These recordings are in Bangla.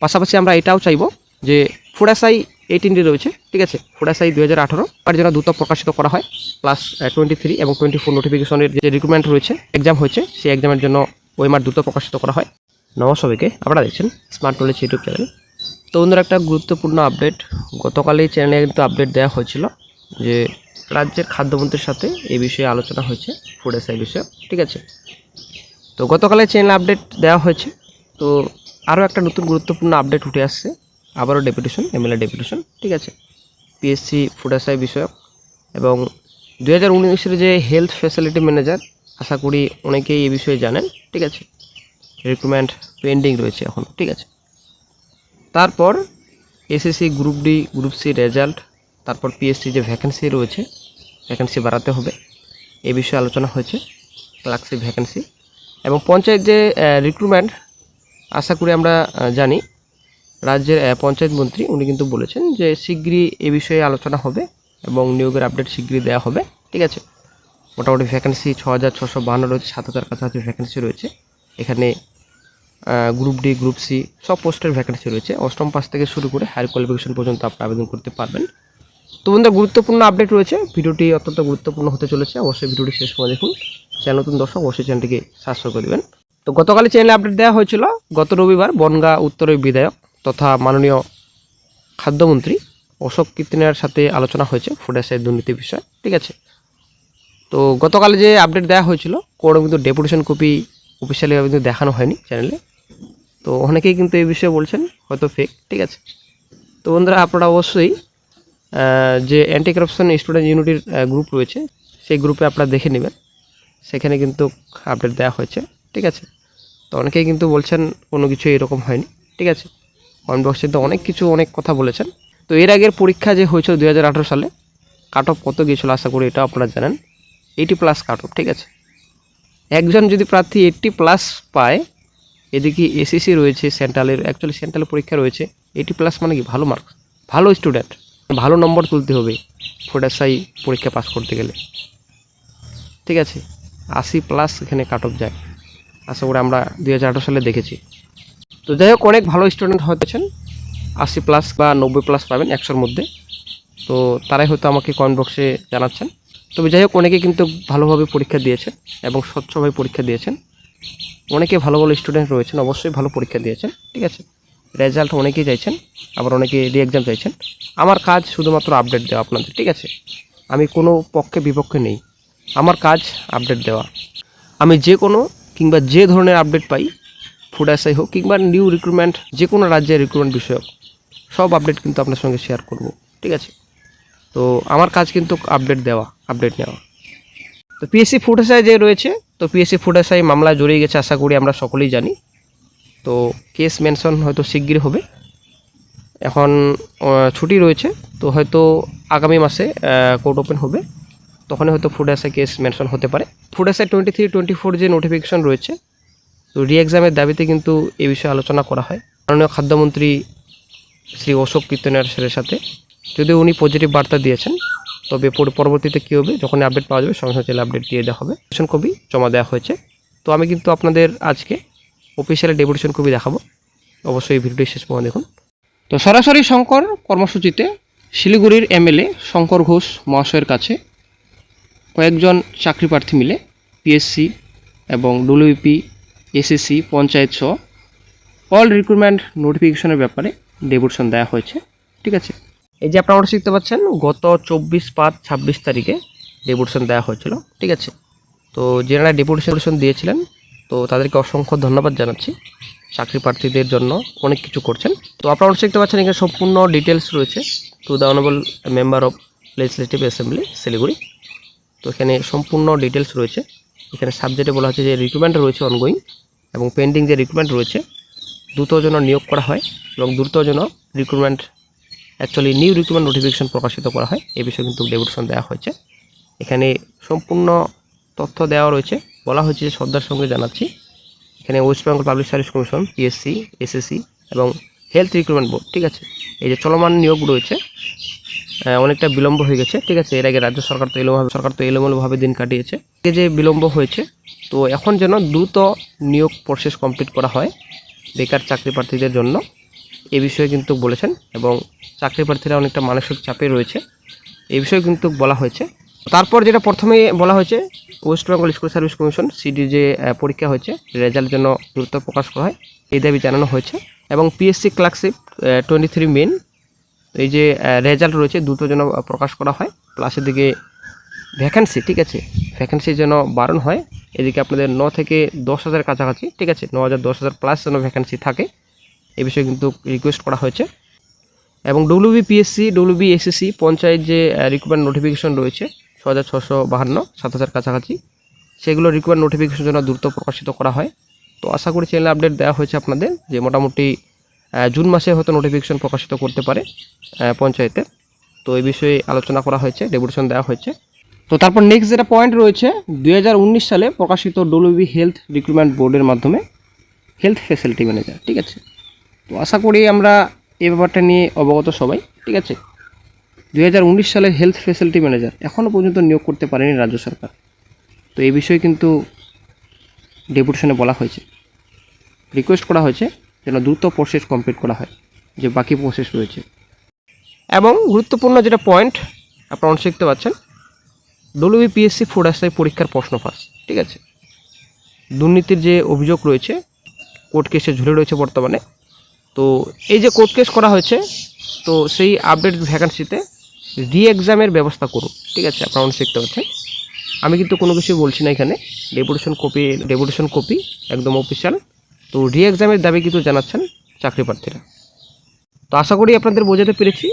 পাশাপাশি আমরা এটাও চাইবো যে ফুড এসআই 18 রয়েছে, ঠিক আছে, ফুড এসআই 2018 তার জন্য দ্রুত প্রকাশিত করা হয়। প্লাস 23 এবং 24 নোটিফিকেশনের যে রিক্রুটমেন্ট রয়েছে, এক্সাম হয়েছে, সেই এক্সামের জন্য ওএমআর দ্রুত প্রকাশিত করা হয়। নমস্কার সবাইকে, আপনারা দেখছেন স্মার্ট নলেজ ইউটিউব চ্যানেল। তো বন্ধুরা, একটা গুরুত্বপূর্ণ আপডেট গতকালই চ্যানেলে কিন্তু আপডেট দেওয়া হয়েছিল যে রাজ্যের খাদ্যমন্ত্রীর সাথে এই বিষয়ে আলোচনা হয়েছে, ফুড এসআই বিষয়ে, ঠিক আছে। তো গতকালের চ্যানেল আপডেট দেওয়া হয়েছে। তো আরও একটা নতুন গুরুত্বপূর্ণ আপডেট উঠে আসছে, আবারও ডেপুটেশন, এমএলএ ডেপুটেশন, ঠিক আছে, পিএসসি ফুড এসআই বিষয়ক। এবং 2019-এর যে হেলথ ফ্যাসিলিটি ম্যানেজার, আশা করি অনেকেই এই বিষয়ে জানেন, ঠিক আছে, রিক্রুটমেন্ট পেন্ডিং রয়েছে এখন, ঠিক আছে। তারপর SSC group D group C result, তারপর পিএসসি যে ভ্যাকেন্সি রয়েছে, ভ্যাকেন্সি বাড়াতে হবে, এই বিষয়ে আলোচনা হয়েছে, ক্লার্কশিপ ভ্যাকেন্সি এবং পঞ্চায়েত যে রিক্রুটমেন্ট। আশা করি আমরা জানি রাজ্যের পঞ্চায়েত মন্ত্রী উনি কিন্তু বলেছেন যে শীঘ্রই এ বিষয়ে আলোচনা হবে এবং নিয়োগের আপডেট শীঘ্রই দেওয়া হবে, ঠিক আছে। মোটামুটি ভ্যাকেন্সি 6652 রয়েছে, 7000 কাছাকাছি ভ্যাকেন্সি রয়েছে এখানে। গ্রুপ ডি গ্রুপ সি সব পোস্টের ভ্যাকেন্সি রয়েছে। অষ্টম পাস থেকে শুরু করে হায়ার কোয়ালিফিকেশন পর্যন্ত আপনি আবেদন করতে পারবেন। তো বন্ধুরা, গুরুত্বপূর্ণ আপডেট রয়েছে, ভিডিওটি অত্যন্ত গুরুত্বপূর্ণ হতে চলেছে, অবশ্যই ভিডিওটি শেষ করে দেখুন। চ্যানেল নতুন দর্শক অবশ্যই চ্যানেলটিকে সাবস্ক্রাইব করে দেবেন। তো গতকালই চ্যানেলে আপডেট দেওয়া হয়েছিল, গত রবিবার বনগাঁ উত্তরের বিধায়ক তথা মাননীয় খাদ্যমন্ত্রী অশোক কীর্তনের সাথে আলোচনা হয়েছে ফুড এসআই দুর্নীতি বিষয়, ঠিক আছে। তো গতকালে যে আপডেট দেওয়া হয়েছিল, কোনো কিন্তু ডেপুটেশন কপি অফিসিয়ালিভাবে কিন্তু দেখানো হয়নি চ্যানেলে। তো অনেকেই কিন্তু এই বিষয়ে বলছেন হয়তো ফেক, ঠিক আছে। তো বন্ধুরা, আপনারা অবশ্যই যে অ্যান্টি কারাপশন স্টুডেন্ট ইউনিটির গ্রুপ রয়েছে, সেই গ্রুপে আপনারা দেখে নেবেন, সেখানে কিন্তু আপডেট দেওয়া হয়েছে, ঠিক আছে। তো অনেকেই কিন্তু বলছেন কোনো কিছু এরকম হয়নি, ঠিক আছে। কমেন্ট বক্সে তো অনেক কিছু অনেক কথা বলেছেন। তো এর আগের পরীক্ষা যে হয়েছিল 2018 সালে, কাট অফ কত গিয়েছিল আশা করি এটা আপনারা জানেন, 80+ কাট অফ, ঠিক আছে। একজন যদি প্রার্থী 80+ পায়, এদিকে এসএসসি রয়েছে, সেন্ট্রালের অ্যাকচুয়ালি সেন্ট্রালের পরীক্ষা রয়েছে, 80+ মানে কি ভালো মার্কস, ভালো স্টুডেন্ট, ভালো নম্বর তুলতে হবে ফুড এসআই পরীক্ষা পাস করতে গেলে, ঠিক আছে। 80+ এখানে কাট অফ যায়, আশা করি আমরা 2018 সালে দেখেছি। তো যাই হোক, অনেক ভালো স্টুডেন্ট হতেছেন, 80+ বা 90+ পাবেন 100-র মধ্যে। তো তারাই হয়তো আমাকে কমেন্ট বক্সে জানাচ্ছেন। তবে যাই হোক, অনেকে কিন্তু ভালোভাবে পরীক্ষা দিয়েছেন এবং স্বচ্ছভাবে পরীক্ষা দিয়েছেন। অনেকে ভালো ভালো স্টুডেন্ট রয়েছেন, অবশ্যই ভালো পরীক্ষা দিয়েছেন, ঠিক আছে। রেজাল্ট অনেকেই চাইছেন, আবার অনেকে রি এক্সাম চাইছেন। আমার কাজ শুধুমাত্র আপডেট দেওয়া আপনাদের, ঠিক আছে। আমি কোনো পক্ষে বিপক্ষে নেই, আমার কাজ আপডেট দেওয়া। আমি যে কোনো কিংবা যে ধরনের আপডেট পাই, ফুড এসআই হোক কিংবা নিউ রিক্রুটমেন্ট, যে কোনো রাজ্যের রিক্রুটমেন্ট বিষয়ক সব আপডেট কিন্তু আপনার সঙ্গে শেয়ার করব, ঠিক আছে। তো আমার কাজ কিন্তু আপডেট দেওয়া, আপডেট নেওয়া। তো পিএসসি ফুড এসআই যে রয়েছে, তো পিএসসি ফুড এসআই মামলায় জড়িয়ে গেছে, আশা করি আমরা সকলেই জানি। তো কেস মেনশন হয়তো শিগগিরই হবে। এখন ছুটি রয়েছে, তো হয়তো আগামী মাসে কোর্ট ওপেন হবে, তখনই হয়তো ফুড এসআই কেস মেনশন হতে পারে। ফুড এসআই 23-24 যে নোটিফিকেশন রয়েছে, তো রি এক্সামের দাবিতে কিন্তু এই বিষয়ে আলোচনা করা হয় মাননীয় খাদ্যমন্ত্রী শ্রী অশোক কীর্তনের সাথে। যদিও উনি পজিটিভ বার্তা দিয়েছেন, তবে পরবর্তীতে কী হবে, যখন আপডেট পাওয়া যাবে সঙ্গে সঙ্গে আপডেট দিয়ে দেওয়া হবে। ডেপুটেশন কপি জমা দেওয়া হয়েছে। তো আমি কিন্তু আপনাদের আজকে অফিসিয়ালি ডেপুটেশন কপি দেখাবো, অবশ্যই ভিডিওটি শেষ পর্যন্ত দেখুন। তো সরাসরি শঙ্কর কর্মসূচিতে শিলিগুড়ির এমএলএ শঙ্কর ঘোষ মহাশয়ের কাছে কয়েকজন চাকরি প্রার্থী মিলে পিএসসি এবং ডব্লিউপি, এসএসসি, পঞ্চায়েত সহ অল রিক্রুটমেন্ট নোটিফিকেশনের ব্যাপারে ডেপুটেশন দেওয়া হয়েছে, ঠিক আছে। এই যে আপনারা শিখতে পাচ্ছেন, গত 24/5/26 তারিখে ডেপুটেশন দেওয়া হয়েছিল, ঠিক আছে। তো যারা ডেপুটেশন দিয়েছিলেন, তো তাদেরকে অসংখ্য ধন্যবাদ জানাচ্ছি। চাকরি প্রার্থীদের জন্য অনেক কিছু করছেন। তো আপনারা শিখতে পাচ্ছেন, এখানে সম্পূর্ণ ডিটেলস রয়েছে, to the honourable member of legislative assembly Siliguri. তো এখানে সম্পূর্ণ ডিটেলস রয়েছে। এখানে সাবজেক্টে বলা হচ্ছে যে রিক্রুটমেন্ট রয়েছে অনগোয়িং এবং পেন্ডিং যে রিক্রুটমেন্ট রয়েছে, দ্রুত যেন নিয়োগ করা হয় এবং দ্রুত যেন recruitment actually new recruitment notification প্রকাশিত করা হয়, এই বিষয়ে কিন্তু ডেপুটেশন দেওয়া হয়েছে। এখানে সম্পূর্ণ তথ্য দেওয়া রয়েছে, বলা হয়েছে যে শ্রদ্ধার সঙ্গে জানাচ্ছি। এখানে West Bengal public service commission, PSC, SSC এবং হেলথ রিক্রুটমেন্ট বোর্ড, ঠিক আছে। এই যে চলমান নিয়োগ রয়েছে, অনেকটা বিলম্ব হয়ে গেছে, ঠিক আছে। এর আগে রাজ্য সরকার তো এলোমেলোভাবে দিন কাটিয়েছে, যে বিলম্ব হয়েছে। তো এখন যেন দ্রুত নিয়োগ প্রসেস কমপ্লিট করা হয় বেকার চাকরি প্রার্থীদের জন্য, এই বিষয়ে কিন্তু বলেছেন, এবং চাকরি প্রার্থীরা অনেকটা মানসিক চাপে রয়েছে এই বিষয়ে কিন্তু বলা হয়েছে। তারপর যেটা প্রথমে বলা হয়েছে, West Bengal school service commission CD যে পরীক্ষা হয়েছে রেজাল্টের জন্য দ্রুত প্রকাশ করা হয় এই দাবি জানানো হয়েছে। এবং পিএসসি ক্লার্কশিপ 23 মেন এই যে রেজাল্ট রয়েছে দ্রুত যেন প্রকাশ করা হয়, প্লাস এদিকে ভ্যাকেন্সি, ঠিক আছে, ভ্যাকেন্সি যেন বাড়ানো হয়। এদিকে আপনাদের 9 থেকে 10,000 কাছাকাছি, ঠিক আছে, 9,000 10,000 প্লাস যেন ভ্যাকেন্সি থাকে এই বিষয়ে কিন্তু রিকোয়েস্ট করা হয়েছে। এবং ডব্লিউবিপিএসসি ডব্লিউবিএসএসসি পঞ্চায়েত যে রিক্রুটমেন্ট নোটিফিকেশন রয়েছে 6,652 7,000 কাছাকাছি, সেগুলো রিক্রুটমেন্ট নোটিফিকেশন জন্য দ্রুত প্রকাশিত করা হয়। তো আশা করি চ্যানেলে আপডেট দেওয়া হয়েছে আপনাদের, যে মোটামুটি জুন মাসে হয়তো নোটিফিকেশন প্রকাশিত করতে পারে পঞ্চায়েতে। তো এই বিষয়ে আলোচনা করা হয়েছে, ডেপুটেশন দেওয়া হয়েছে। তো তারপর নেক্সট যেটা পয়েন্ট রয়েছে 2019 সালে প্রকাশিত ডব্লিউবি হেলথ রিক্রুটমেন্ট বোর্ডের মাধ্যমে হেলথ ফ্যাসিলিটি ম্যানেজার, ঠিক আছে। তো আশা করি আমরা এই ব্যাপারটা নিয়ে অবগত সবাই, ঠিক আছে। 2019 সালে হেলথ ফ্যাসিলিটি ম্যানেজার এখনও পর্যন্ত নিয়োগ করতে পারেনি রাজ্য সরকার। তো এই বিষয়ে কিন্তু ডেপুটেশনে বলা হয়েছে, রিকোয়েস্ট করা হয়েছে যেন দ্রুত প্রসেস কমপ্লিট করা হয়, যে বাকি প্রসেস রয়েছে। এবং গুরুত্বপূর্ণ যেটা পয়েন্ট আপনারা অনেক শিখতে পাচ্ছেন, ডব্লিউবিপিএসসি ফুড অ্যাসাই পরীক্ষার প্রশ্ন ফাঁস, ঠিক আছে। দুর্নীতির যে অভিযোগ রয়েছে কোর্ট কেসে ঝুলে রয়েছে বর্তমানে, তো এই যে কোর্ট কেস করা হয়েছে, তো সেই আপডেট ভ্যাকান্সিতে রি এক্সামের ব্যবস্থা করুন, ঠিক আছে, আপনারা অনেক শিখতে পাচ্ছেন। আমি কিন্তু কোনো কিছু বলছি না এখানে, ডেপুটেশন কপি একদম অফিসিয়াল। তো রি এক্সামের দাবি কিন্তু জানাচ্ছেন চাকরি প্রার্থীরা। তো আশা করি আপনাদের বোঝাতে পেরেছি।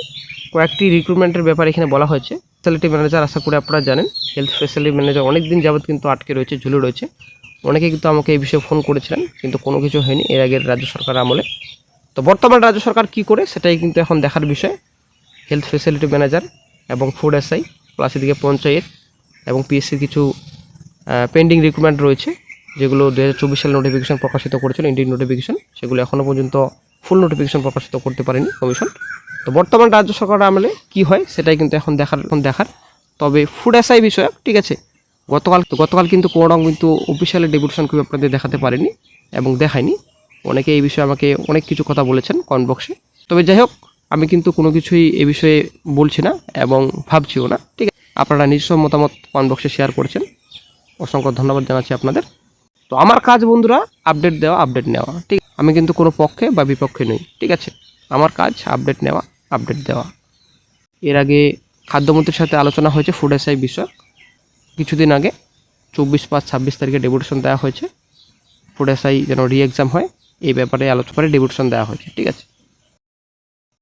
কয়েকটি রিক্রুটমেন্টের ব্যাপারে এখানে বলা হয়েছে। ফ্যাসিলিটি ম্যানেজার আশা করি আপনারা জানেন, হেলথ ফ্যাসিলিটি ম্যানেজার অনেক দিন যাবত কিন্তু আটকে রয়েছে, ঝুলে রয়েছে। অনেকে কিন্তু আমাকে এই বিষয়ে ফোন করেছিলেন, কিন্তু কোনো কিছু হয়নি এর আগের রাজ্য সরকার আমলে। তো বর্তমান রাজ্য সরকার কী করে সেটাই কিন্তু এখন দেখার বিষয়। হেলথ ফ্যাসিলিটি ম্যানেজার এবং ফুড এসআই প্লাস এদিকে পঞ্চায়েত এবং পিএসসির কিছু পেন্ডিং রিক্রুটমেন্ট রয়েছে, যেগুলো 2024 সালে নোটিফিকেশন প্রকাশিত করেছিল, ইন্ডিয়ান নোটিফিকেশন, সেগুলো এখনও পর্যন্ত ফুল নোটিফিকেশন প্রকাশিত করতে পারেনি কমিশন। তো বর্তমান রাজ্য সরকার আমলে কী হয় সেটাই কিন্তু এখন দেখার। তবে ফুড এসআই বিষয়ক, ঠিক আছে, গতকাল কিন্তু কোনো কিন্তু অফিসিয়ালি ডেপুটেশন খুব আপনাদের দেখাতে পারেনি এবং দেখায়নি। অনেকে এই বিষয়ে আমাকে অনেক কিছু কথা বলেছেন কমেন্ট বক্সে। তবে যাই হোক, আমি কিন্তু কোনো কিছুই এ বিষয়ে বলছি না এবং ভাবছিও না, ঠিক আছে। আপনারা নিজস্ব মতামত কমেন্ট বক্সে শেয়ার করছেন, অসংখ্য ধন্যবাদ জানাচ্ছি আপনাদের। তো আমার কাজ বন্ধুরা আপডেট দেওয়া, আপডেট নেওয়া, ঠিক। আমি কিন্তু কোনো পক্ষে বা বিপক্ষে নই, ঠিক আছে। আমার কাজ আপডেট নেওয়া, আপডেট দেওয়া। এর আগে খাদ্যমন্ত্রীর সাথে আলোচনা হয়েছে ফুড এসআই বিষয়, কিছুদিন আগে 24/5/26 তারিখে ডেপুটেশন দেওয়া হয়েছে ফুড এসআই যেন রি এক্সাম হয়, এই ব্যাপারে আলোচনা করে ডেপুটেশন দেওয়া হয়েছে, ঠিক আছে।